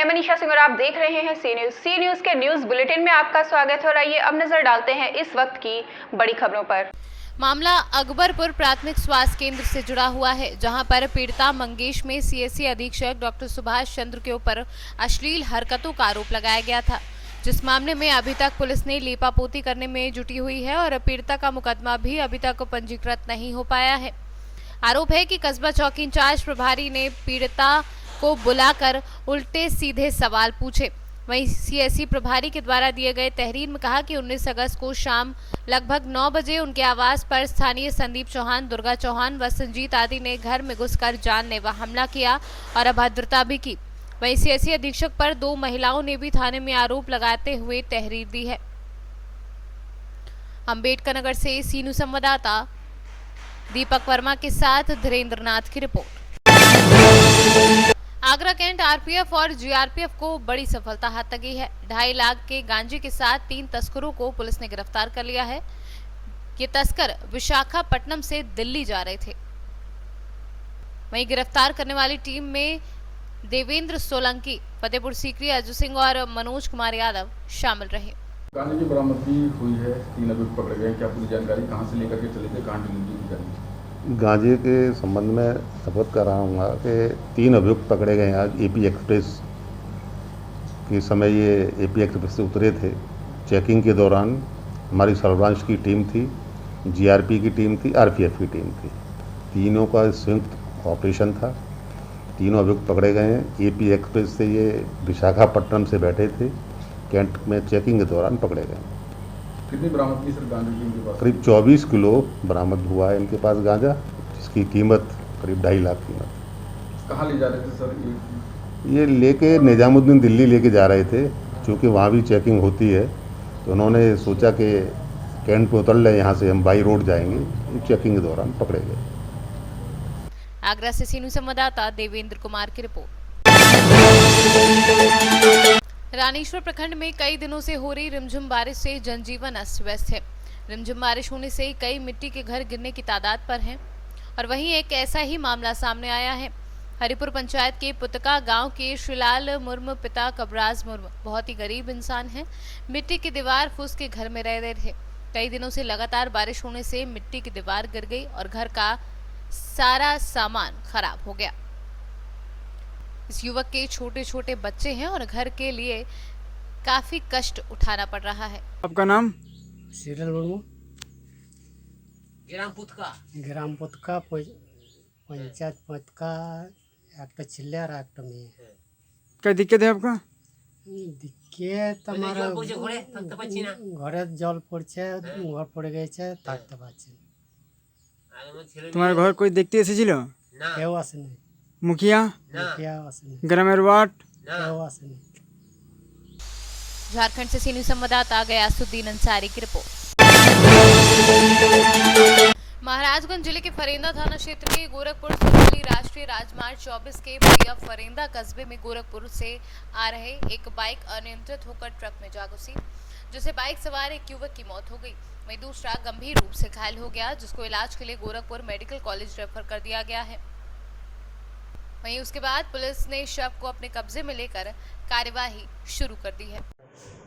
मैं मनीषा सिंह और आप देख रहे हैं सी न्यूज के न्यूज बुलेटिन में आपका स्वागत हो रहा है। अब नजर डालते हैं इस वक्त की बड़ी खबरों पर। मामला अकबरपुर प्राथमिक स्वास्थ्य केंद्र से जुड़ा हुआ है, जहां पर पीड़िता मंगेश में सीएससी अधीक्षक डॉक्टर सुभाष चंद्र के ऊपर अश्लील हरकतों का आरोप लगाया गया था, जिस मामले में अभी तक पुलिस ने लीपापोती करने में जुटी हुई है और पीड़िता का मुकदमा भी अभी तक पंजीकृत नहीं हो पाया है। आरोप है कि कस्बा चौकी इंचार्ज प्रभारी ने पीड़िता को बुलाकर उल्टे सीधे सवाल पूछे। वहीं सीएससी प्रभारी के द्वारा दिए गए तहरीर में कहा कि 19 अगस्त को शाम लगभग 9 बजे उनके आवास पर स्थानीय संदीप चौहान, दुर्गा चौहान व संजीत आदि ने घर में घुसकर जानलेवा हमला किया और अभद्रता भी की। वहीं सीएससी अधीक्षक पर 2 महिलाओं ने भी थाने में आरोप लगाते हुए तहरीर दी है। अम्बेडकर नगर से सीनू संवाददाता दीपक वर्मा के साथ धीरेन्द्र नाथ की रिपोर्ट। आगरा कैंट आरपीएफ और जीआरपीएफ को बड़ी सफलता हाथ लगी है। 2.5 लाख के गांजे के साथ 3 तस्करों को पुलिस ने गिरफ्तार कर लिया है। ये तस्कर विशाखापट्टनम से दिल्ली जा रहे थे। वहीं गिरफ्तार करने वाली टीम में देवेंद्र सोलंकी, फतेहपुर सीकरी, अजय सिंह और मनोज कुमार यादव शामिल रहे। गांजे की बरामदगी हुई है, 3 अभियुक्त पकड़े गए। क्या पूरी जानकारी कहां से लेकर के चले थे, कहां डिलीवरी की जाएगी? गांजे के संबंध में अवगत कर रहा हूँ कि 3 अभियुक्त पकड़े गए आज एपी एक्सप्रेस के समय। ये एपी एक्सप्रेस से उतरे थे। चेकिंग के दौरान हमारी सर्विलांस की टीम थी, जीआरपी की टीम थी, आरपीएफ की टीम थी। तीनों का संयुक्त ऑपरेशन था। तीनों अभियुक्त पकड़े गए हैं। एपी एक्सप्रेस से ये विशाखापट्टनम से बैठे थे, कैंट में चेकिंग के दौरान पकड़े गए। कितनी बरामदगी सर गांजे की इनके पास? करीब 24 किलो बरामद हुआ है इनके पास गांजा, जिसकी कीमत करीब 2.5 लाख कीमत। कहाँ ले जा रहे थे सर? ये लेके निजामुद्दीन दिल्ली लेके जा रहे थे। चूँकि वहाँ भी चेकिंग होती है तो उन्होंने सोचा कि कैंट पे उतर ले, यहाँ से हम बाई रोड जाएंगे। चेकिंग के दौरान पकड़े गए। आगरा से सीनू संवाददाता देवेंद्र कुमार की रिपोर्ट। रानीश्वर प्रखंड में कई दिनों से हो रही रिमझिम बारिश से जनजीवन अस्त व्यस्त है। रिमझिम बारिश होने से कई मिट्टी के घर गिरने की तादाद पर हैं और वहीं एक ऐसा ही मामला सामने आया है। हरिपुर पंचायत के पुतका गांव के श्रीलाल मुर्मू पिता कबराज मुर्मू बहुत ही गरीब इंसान हैं। मिट्टी की दीवार फूस के घर में रह रहे थे। कई दिनों से लगातार बारिश होने से मिट्टी की दीवार गिर गई और घर का सारा सामान खराब हो गया। इस युवक के छोटे छोटे बच्चे हैं और घर के लिए काफी कष्ट उठाना पड़ रहा है। आपका नाम? श्रीलाल मुर्मू, ग्राम पुतका पंचायत पुतका एक चिल्लार एक में। क्या दिक्कत है आपका? दिक्कत हमारा घरे जल पड़ছে, घर पड़े गए থাকতে পারছি না। तुम्हारे घर कोई देखते এসেছিল? কেউ আসেনি। मुखिया আসেনি। ग्रामेर वार्ड কেউ আসেনি। झारखंड से सीनियर संवाददाता गयासुद्दीन अंसारी की रिपोर्ट। महाराजगंज जिले के फरेंदा थाना क्षेत्र के गोरखपुर सुरवली राष्ट्रीय राजमार्ग 24 के भैया फरेंदा कस्बे में गोरखपुर से आ रहे एक बाइक अनियंत्रित होकर ट्रक में जा घुसी, जिससे बाइक सवार एक युवक की मौत हो गई। वहीं दूसरा गंभीर रूप से घायल हो गया, जिसको इलाज के लिए गोरखपुर मेडिकल कॉलेज रेफर कर दिया गया है। वहीं उसके बाद पुलिस ने शव को अपने कब्जे में लेकर कार्यवाही शुरू कर दी है।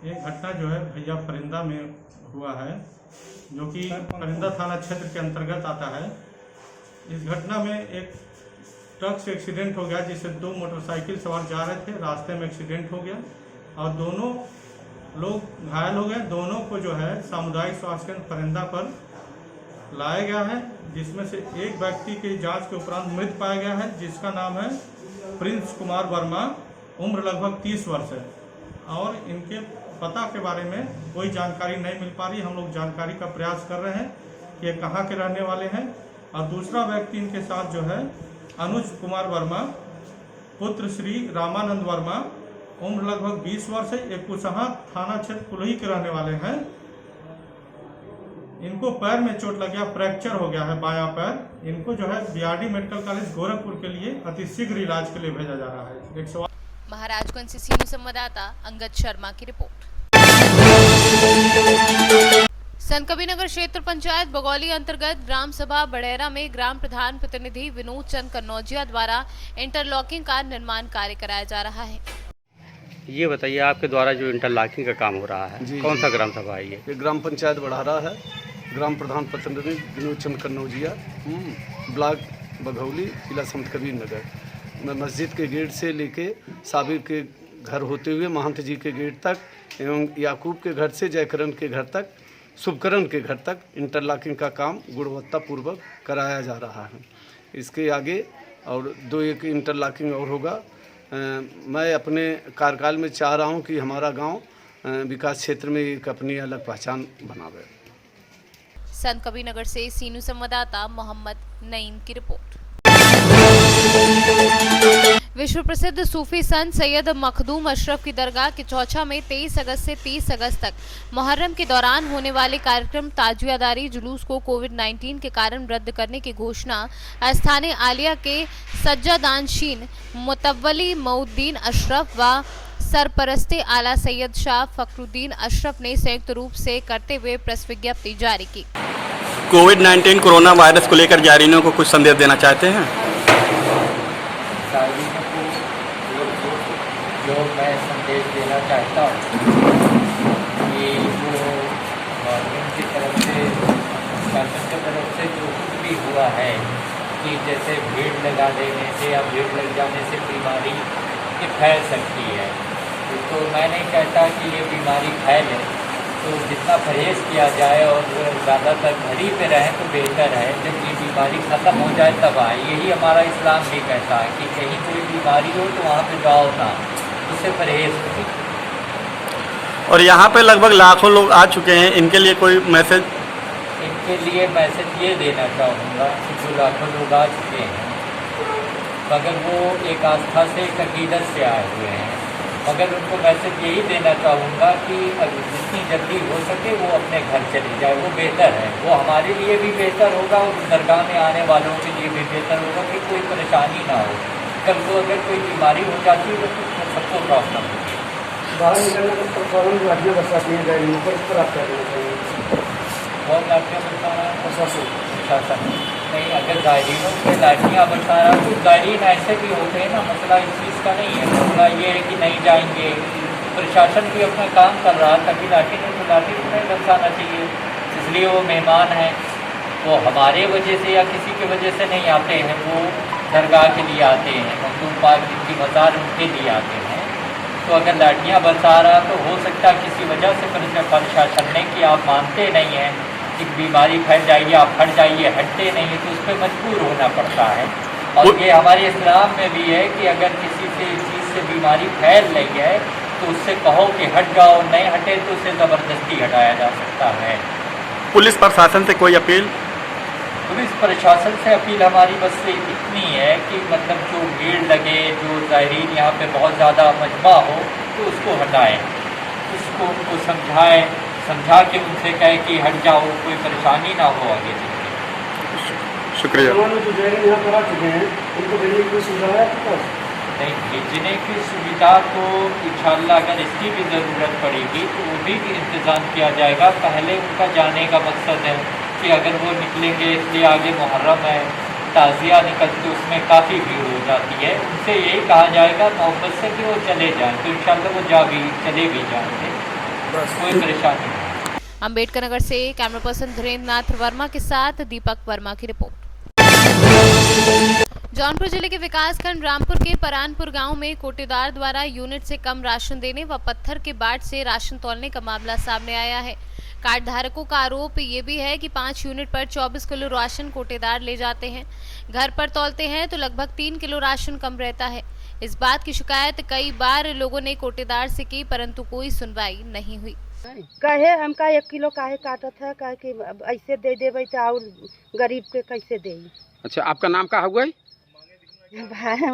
एक घटना जो है भैया फरिंदा में हुआ है, जो कि फरिंदा थाना क्षेत्र के अंतर्गत आता है। इस घटना में एक ट्रक से एक्सीडेंट हो गया, जिससे 2 मोटरसाइकिल सवार जा रहे थे। रास्ते में एक्सीडेंट हो गया और दोनों लोग घायल हो गए। दोनों को जो है सामुदायिक स्वास्थ्य केंद्र फरिंदा पर लाया गया है, जिसमें से एक व्यक्ति की जांच के उपरांत मृत पाया गया है, जिसका नाम है प्रिंस कुमार वर्मा, उम्र लगभग 30 वर्ष है। और इनके पता के बारे में कोई जानकारी नहीं मिल पा रही। हम लोग जानकारी का प्रयास कर रहे हैं कि ये कहाँ के रहने वाले हैं। और दूसरा व्यक्ति इनके साथ जो है अनुज कुमार वर्मा, पुत्र श्री रामानंद वर्मा, उम्र लगभग 20 वर्ष है। एक कुशहा थाना क्षेत्र कुलही के रहने वाले हैं। इनको पैर में चोट लग गया, फ्रैक्चर हो गया है बायां पैर। इनको जो है बीआरडी मेडिकल कॉलेज गोरखपुर के लिए अतिशीघ्र इलाज के लिए भेजा जा रहा है। महाराजगंज से सीनियर संवाददाता अंगद शर्मा की रिपोर्ट। संतकबीरनगर क्षेत्र पंचायत बगौली अंतर्गत ग्राम सभा बड़ेरा में ग्राम प्रधान प्रतिनिधि विनोद चंद कन्नौजिया द्वारा इंटरलॉकिंग का निर्माण कार्य कराया जा रहा है। ये बताइए आपके द्वारा जो इंटरलॉकिंग का काम हो रहा है, जी, कौन जी। सा ग्राम सभा है ये? ये ग्राम पंचायत बढ़ारा है, ग्राम प्रधान प्रतिनिधि विनोद चंद कन्नौजिया, ब्लॉक बघौली, जिला संत कबीर नगर। मैं मस्जिद के गेट से लेके साबिर के घर होते हुए महंत जी के गेट तक एवं याकूब के घर से जयकरण के घर तक, शुभकरण के घर तक इंटरलॉकिंग का काम गुणवत्तापूर्वक कराया जा रहा है। इसके आगे और 2-1 इंटरलॉकिंग और होगा। मैं अपने कार्यकाल में चाह रहा हूं कि हमारा गांव विकास क्षेत्र में एक अपनी अलग पहचान बनावे। संत कबीर नगर से सीनू संवाददाता मोहम्मद नईम की रिपोर्ट। विश्व प्रसिद्ध सूफी संत सैयद मखदूम अशरफ की दरगाह के चौचा में 23 अगस्त से 30 अगस्त तक मुहर्रम के दौरान होने वाले कार्यक्रम ताजियादारी जुलूस को कोविड-19 के कारण रद्द करने की घोषणा स्थानीय आलिया के सज्जादानशीन मुतव्वली मऊद्दीन अशरफ व सरपरस्ते आला सैयद शाह फखरुद्दीन अशरफ ने संयुक्त रूप से करते हुए प्रेस विज्ञप्ति जारी की। कोविड-19 कोरोना वायरस को लेकर जायरीनों को कुछ संदेश देना चाहते हैं? जो मैं संदेश देना चाहता हूँ कि जो गवर्नमेंट की तरफ से, शासन की तरफ से जो कुछ भी हुआ है कि जैसे भीड़ लगा देने से या भीड़ लग जाने से बीमारी की फैल सकती है, तो मैं नहीं कहता कि ये बीमारी फैले, तो जितना परहेज़ किया जाए और ज़्यादातर घर ही पे रहें तो बेहतर है। जब ये बीमारी ख़त्म हो जाए तब आए, यही हमारा इस्लाम भी कहता है कि कहीं कोई बीमारी हो तो वहाँ पे जाओ ना, उससे परहेज़ करें। और यहाँ पे लगभग लाखों लोग आ चुके हैं, इनके लिए कोई मैसेज? इनके लिए मैसेज ये देना चाहूँगा कि जो लाखों लोग आ चुके हैं, मगर वो एक आस्था से, एक अकीदत से आए हुए हैं, मगर उनको मैसेज यही देना चाहूँगा कि अगर जितनी जल्दी हो सके वो अपने घर चले जाए, वो बेहतर है। वो हमारे लिए भी बेहतर होगा और दरगाह में आने वालों के लिए भी बेहतर होगा कि कोई परेशानी ना हो। कल को अगर कोई बीमारी हो जाती है तो सबको प्रॉब्लम होगी। बाहर निकलने का प्रॉब्लम लाठियाँ बरसाती हैं गाड़ियों पर, इस पर आप क्या करना चाहिए? बहुत लाठियाँ बरसा रहा है प्रशासन नहीं, अगर जायरीनों पे लाठियाँ बरसा रहा है तो जायरीन ऐसे भी होते हैं ना, मसला इस चीज़ का नहीं है। मसला ये है कि नहीं जाएंगे, प्रशासन भी अपना काम कर रहा है, तभी लाठी नहीं तो लाठी को नहीं बरसाना चाहिए। इसलिए वो मेहमान हैं, वो हमारे वजह से या किसी की वजह से नहीं आते हैं, वो दरगाह के लिए आते हैं, मखदूम पाक जिनकी मज़ार उनके लिए आते हैं। तो अगर लाठियाँ बरसा रहा तो हो सकता है किसी वजह से प्रशासन ने कि आप मानते नहीं हैं कि बीमारी फैल जाइए, आप हट जाइए, हटते नहीं है तो उस पर मजबूर होना पड़ता है। और ये हमारे इस्लाम में भी है कि अगर किसी से इस चीज़ से बीमारी फैल रही है तो उससे कहो कि हट जाओ, नहीं हटे तो उसे ज़बरदस्ती हटाया जा सकता है। पुलिस प्रशासन से कोई अपील? पुलिस प्रशासन से अपील हमारी बस इतनी है कि मतलब जो भीड़ लगे, जो ज़ायरीन यहाँ पे बहुत ज़्यादा मजमा हो तो उसको हटाएं, उसको उनको समझाएं, समझा के उनसे कहे कि हट जाओ, कोई परेशानी ना हो आगे चल के। शुक्रिया। जो ज़ायरीन यहाँ पर आ चुके हैं उनको भेजने की कोई सुविधा है आपके पास? नहीं, भेजने की सुविधा तो इंशाअल्लाह अगर इसकी भी ज़रूरत पड़ेगी तो वो भी इंतज़ाम किया जाएगा। पहले उनका जाने का मकसद है कि अगर वो निकलेंगे, इसलिए आगे मुहर्रम है, ताज़िया निकलते उसमें काफ़ी भीड़ हो जाती है, उनसे यही कहा जाएगा मोहब्बत से कि वो चले जाएँ, तो इंशाअल्लाह वो चले भी जाएंगे, कोई परेशानी नहीं। अम्बेडकर नगर से कैमरा पर्सन धीरेन्द्र नाथ वर्मा के साथ दीपक वर्मा की रिपोर्ट। जौनपुर जिले के विकासखंड रामपुर के परानपुर गांव में कोटेदार द्वारा यूनिट से कम राशन देने व पत्थर के बाट से राशन तौलने का मामला सामने आया है। कार्ड धारकों का आरोप ये भी है कि 5 यूनिट पर 24 किलो राशन कोटेदार ले जाते हैं, घर पर तौलते हैं तो लगभग 3 किलो राशन कम रहता है। इस बात की शिकायत कई बार लोगों ने कोटेदार से की, परंतु कोई सुनवाई नहीं हुई। कहे हमका 1 किलो काहे काटत है, कहे कि ऐसे दे देवे तो और गरीब के कैसे दे। अच्छा, आपका नाम का हुआ?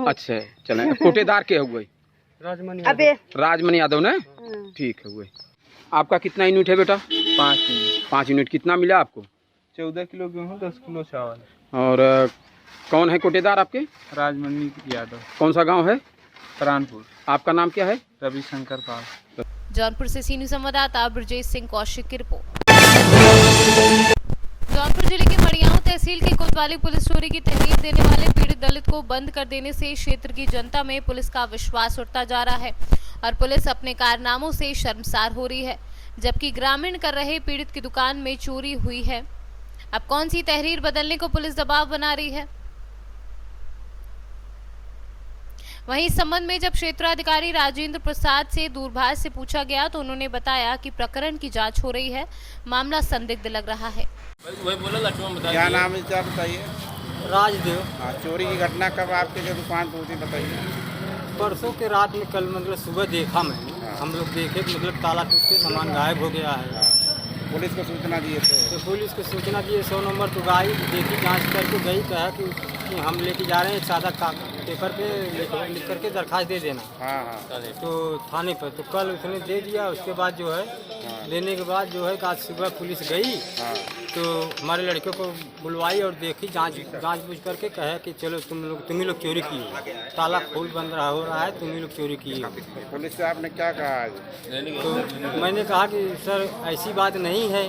अच्छा, चले कोटेदार के हुए? राजमणि यादव ने? ठीक है। हुए आपका कितना यूनिट है बेटा? 5 यूनिट। कितना मिला आपको? 14 किलो गेहूँ, 10 किलो चावल। और कौन है कोटेदार आपके? राजमणि यादव। कौन सा गांव है? परानपुर। आपका नाम क्या है? रविशंकर पाल। जौनपुर से सीनियर संवाददाता ब्रजेश सिंह कौशिक की रिपोर्ट। जौनपुर जिले के मड़ियाओं तहसील के कोतवाली पुलिस चोरी की तहरीर देने वाले पीड़ित दलित को बंद कर देने से क्षेत्र की जनता में पुलिस का विश्वास उठता जा रहा है और पुलिस अपने कारनामों से शर्मसार हो रही है, जबकि ग्रामीण कर रहे पीड़ित की दुकान में चोरी हुई है। अब कौन सी तहरीर बदलने को पुलिस दबाव बना रही है? वहीं इस संबंध में जब क्षेत्राधिकारी राजेंद्र प्रसाद से दूरभाष से पूछा गया तो उन्होंने बताया कि प्रकरण की जांच हो रही है, मामला संदिग्ध लग रहा है। क्या नाम है, क्या बताइए? राजदेव। हाँ, चोरी की घटना कब आपके जो दुकान पर होती बताइए? परसों के रात में, कल मतलब सुबह देखा मैंने, हम लोग देखे मतलब ताला टूट के सामान गायब हो गया है। पुलिस को सूचना दिए थे? तो पुलिस को सूचना दिए, 100 नंबर तो गई, देखी, जांच करके गई, कहा कि हम लेके जा रहे हैं, एक सादा पेपर पे लिख करके दरखास्त दे देना। हाँ। तो थाने पर तो कल उसने दे दिया। उसके बाद जो है देने के बाद जो है आज सुबह पुलिस गई तो हमारे लड़के को बुलवाई और देखी, जांच बूझ करके कहे कि चलो तुम ही लोग चोरी किए, ताला खोल बंद हो रहा है, तुम ही लोग चोरी किए। पुलिस से आपने क्या कहा? तो मैंने कहा कि सर ऐसी बात नहीं है।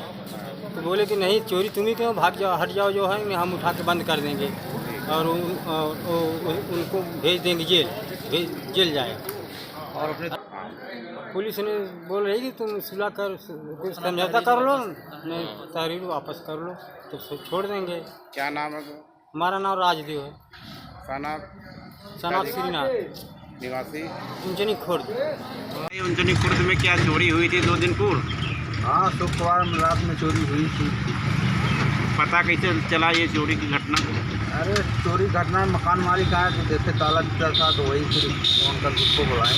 तो बोले कि नहीं, चोरी तुम ही क्यों, भाग जाओ, हट जाओ, जो है हम उठा के बंद कर देंगे और उनको भेज देंगे जेल जाएगा। और अपने पुलिस ने बोल रही कि तुम सुलह कर, समझौता कर लो, नहीं तहरीर वापस कर लो तो छोड़ देंगे। क्या नाम है? हमारा नाम राजदेव है। सनाब श्रीनाथ, निवासी उंजनी खुर्द। उंजनी खुर्द में क्या चोरी हुई थी 2 दिन पूर्व? हाँ, शुक्रवार रात में चोरी हुई थी। पता कैसे चला ये चोरी की घटना? अरे चोरी घटना मकान मालिक आया तो देखे ताला टूटा था, तो वही फिर फोन कर उसको बुलाए।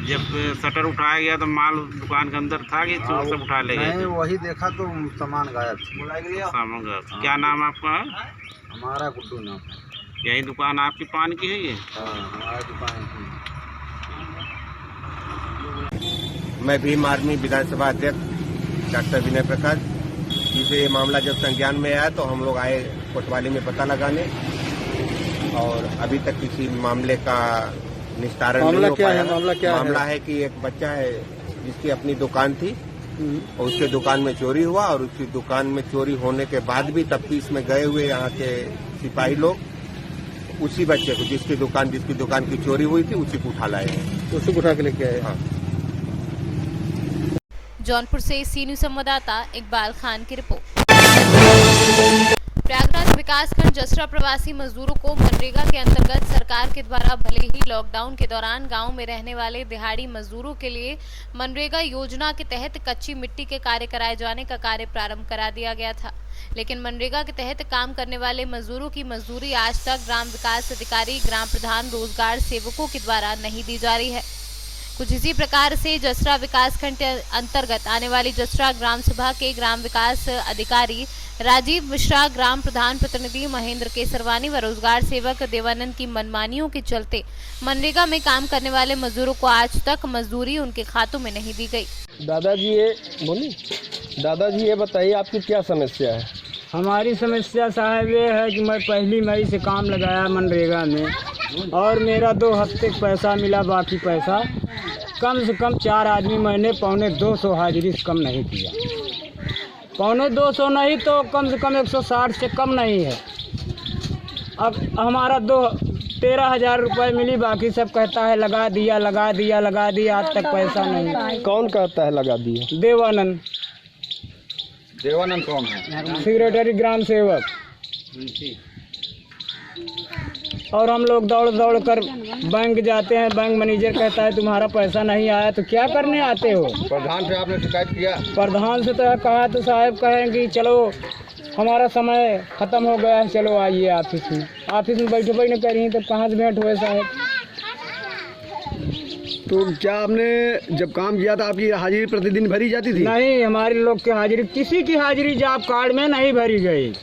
जब शटर उठाया गया तो माल दुकान के अंदर था कि चोर सब उठा ले गए? नहीं, वही देखा तो सामान गायब था। सामान गायब। क्या नाम आपका? हमारा गुड्डू नाम। यही दुकान आपकी पान की है ये? हाँ, हमारा दुकान की। मैं भीम आर्मी विधानसभा अध्यक्ष डॉक्टर विनय प्रकाश जी से ये मामला जब संज्ञान में आया तो हम लोग आए कोतवाली में पता लगाने, और अभी तक किसी मामले का निस्तारण नहीं हो पाया। मामला है कि एक बच्चा है जिसकी अपनी दुकान थी और उसके दुकान में चोरी हुआ, और उसकी दुकान में चोरी होने के बाद भी तफ्तीश में गए हुए यहाँ के सिपाही लोग उसी बच्चे को जिसकी दुकान की चोरी हुई थी उसी को उठा लाए हैं। उसी को उठा के लेके आए? हाँ। जौनपुर से सी न्यूज़ संवाददाता इकबाल खान की रिपोर्ट। प्रयागराज विकासखंड जसरा प्रवासी मजदूरों को मनरेगा के अंतर्गत सरकार के द्वारा भले ही लॉकडाउन के दौरान गांव में रहने वाले दिहाड़ी मजदूरों के लिए मनरेगा योजना के तहत कच्ची मिट्टी के कार्य कराए जाने का कार्य प्रारंभ करा दिया गया था, लेकिन मनरेगा के तहत काम करने वाले मजदूरों की मजदूरी आज तक ग्राम विकास अधिकारी, ग्राम प्रधान, रोजगार सेवकों के द्वारा नहीं दी जा रही है। कुछ इसी प्रकार से जसरा विकासखंड के अंतर्गत आने वाली जसरा ग्राम सभा के ग्राम विकास अधिकारी राजीव मिश्रा, ग्राम प्रधान प्रतिनिधि महेंद्र केसरवानी व रोजगार सेवक देवानंद की मनमानियों के चलते मनरेगा में काम करने वाले मजदूरों को आज तक मजदूरी उनके खातों में नहीं दी गई। दादाजी ये बताइए आपकी क्या समस्या है? हमारी समस्या साहब ये है कि मैं 1 मई से काम लगाया मनरेगा में और मेरा 2 हफ्ते पैसा मिला, बाकी पैसा कम से कम 4 आदमी मैंने 250 हाजिरी से कम नहीं किया। 250 नहीं तो कम से कम 160 से कम नहीं है। अब हमारा 13,000 रुपये मिली, बाकी सब कहता है लगा दिया, आज तक पैसा नहीं। कौन कहता है लगा दिया? देवानंद कौन है? सेक्रेटरी ग्राम सेवक। और हम लोग दौड़ कर बैंक जाते हैं, बैंक मैनेजर कहता है तुम्हारा पैसा नहीं आया, तो क्या करने आते हो? प्रधान से आपने शिकायत किया? प्रधान से तो कहा तो साहब कहेंगे चलो हमारा समय ख़त्म हो गया है, चलो आइए ऑफिस में बैठे नहीं कर रही, तब कहाँ से भेंट हुए साहब? तो क्या आपने जब काम किया था आपकी हाजिरी प्रतिदिन भरी जाती थी? नहीं, हमारे लोग की हाजिरी, किसी की हाजिरी जॉब कार्ड में नहीं भरी गई।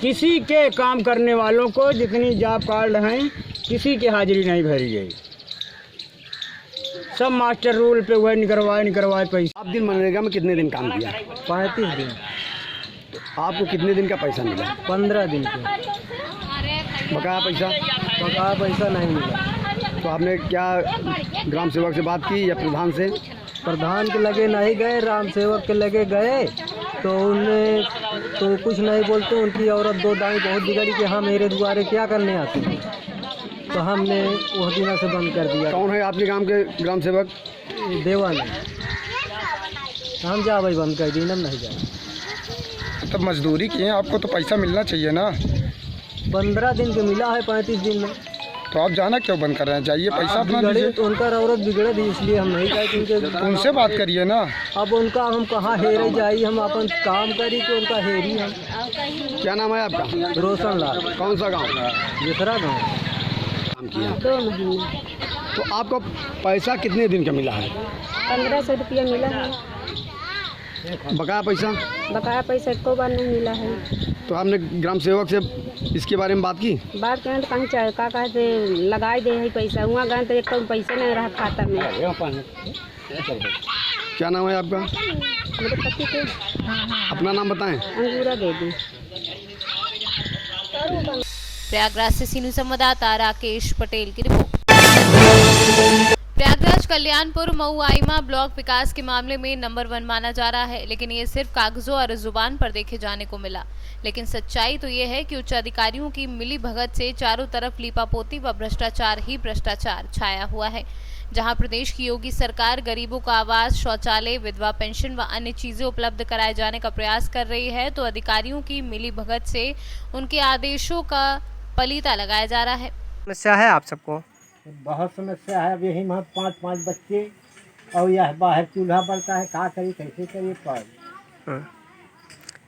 किसी के काम करने वालों को जितनी जॉब कार्ड हैं किसी की हाजिरी नहीं भरी गई। सब मास्टर रूल पे हुए निकलवाए पैसा। आप दिन मनरेगा में कितने दिन काम किया? 35 दिन। तो आपको कितने दिन का पैसा मिला? 15 दिन का। बकाया पैसा नहीं मिला। तो आपने क्या ग्राम सेवक से बात की या प्रधान से? प्रधान के लगे नहीं गए, ग्राम सेवक के लगे गए तो उन्हें तो कुछ नहीं बोलते। उनकी औरत दो दाई बहुत बिगड़ी कि हाँ मेरे द्वारे क्या करने आते हैं, तो हमने वो दिन से बंद कर दिया। कौन है आपके गांव के ग्राम सेवक? देवा ने। हम जा भाई बंद कर दी, नहीं जाए। तब मजदूरी किए, आपको तो पैसा मिलना चाहिए ना। 15 दिन के मिला है, 35 दिन में। तो आप जाना क्यों बंद कर रहे हैं? जाइए, पैसा अपना दीजिए। तो उनका औरत बिगड़े थी, इसलिए हम नहीं गए। उनसे बात करिए ना। अब उनका हम कहाँ हेरे जाई, हम अपन काम करी तो उनका हेरी हम। क्या नाम है आपका? रोशन लाल। कौन सा गाँव? दूसरा गाँव। काम किया 2 महीने। तो आपको पैसा कितने दिन का मिला है? 1500 रुपया मिला है। बकाया पैसा? बकाया पैसा एको बार नहीं मिला है। तो आपने ग्राम सेवक से इसके बारे में बात की? बात करें तो कहीं चाहे का कहते लगाई दे है पैसा, वहाँ गए तो एक पैसे नहीं रहा खाता में। क्या नाम है आपका? मेरे पति के। अपना नाम बताएं। अंगूरा देवी। प्रयागराज से सीनू संवाददाता राकेश पटेल की रिपोर्ट। प्रयागराज कल्याणपुर मऊ आइमा ब्लॉक विकास के मामले में नंबर 1 माना जा रहा है, लेकिन ये सिर्फ कागजों और जुबान पर देखे जाने को मिला। लेकिन सच्चाई तो ये है कि उच्च अधिकारियों की मिली भगत से चारों तरफ लीपापोती व भ्रष्टाचार ही भ्रष्टाचार छाया हुआ है। जहां प्रदेश की योगी सरकार गरीबों को आवास, शौचालय, विधवा पेंशन व अन्य चीजें उपलब्ध कराए जाने का प्रयास कर रही है, तो अधिकारियों की मिली भगत से उनके आदेशों का पलीता लगाया जा रहा है। समस्या है आप सबको? बहुत समस्या है। अब यही वहाँ 5 बच्चे और यह बाहर चूल्हा बढ़ता है, क्या करिए कैसे करिए पर।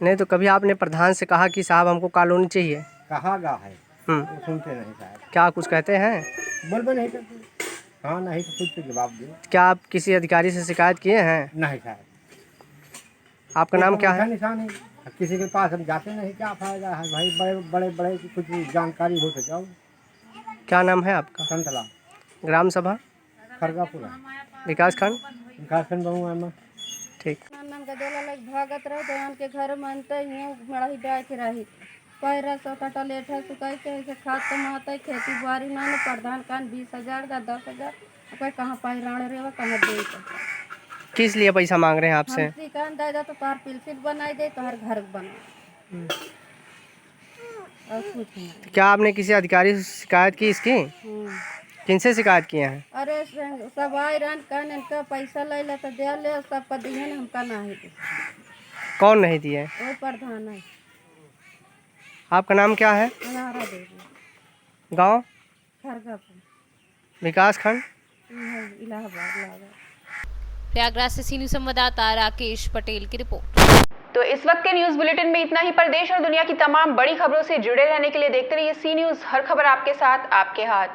नहीं तो कभी आपने प्रधान से कहा कि साहब हमको कॉलोनी चाहिए? कहा गा है, वो सुनते नहीं साहब। क्या कुछ कहते हैं? बोलबे नहीं करते। हाँ नहीं तो कुछ तो जवाब दो। क्या आप किसी अधिकारी से शिकायत किए हैं? नहीं साहब। आपका नाम क्या है? निशान है, किसी के पास हम जाते नहीं, क्या फायदा है भाई। बड़े बड़े कुछ जानकारी हो तो जाओ। क्या नाम है आपका? संतला। ग्राम सभा? खरगापुरा। विकास खंड? बहु है। ठीक। नाम का देला लग भागत रहे तो उनके घर मानते ही मड़ाही डाल के रही पैरा सौ कटा लेठा सुखाई के खाद कमाते खेती बारी ना प्रधान कान 20,000 का 10,000 कोई कहाँ पैराण रेवा कहाँ दे। किस लिए पैसा मांग रहे हैं आपसे? कान दे जा तो तार पिलसिट बनाई दे तो हर घर बना। और कुछ नहीं। क्या आपने किसी अधिकारी से शिकायत की इसकी? किनसे शिकायत किए हैं? अरे सब आए रन कान इनका पैसा ले ले तो दे ले, सब पर दिए ना हमका नहीं दे। कौन नहीं दिए? वो प्रधान है। आपका नाम क्या है? अनारा देवी। गांव? खरगापुर। विकास खंड? इलाहाबाद। प्रयागराज से सीनू संवाददाता राकेश पटेल की रिपोर्ट। तो इस वक्त के न्यूज बुलेटिन में इतना ही। पर देश और दुनिया की तमाम बड़ी खबरों से जुड़े रहने के लिए देखते रहिए सी न्यूज, हर खबर आपके साथ, आपके हाथ।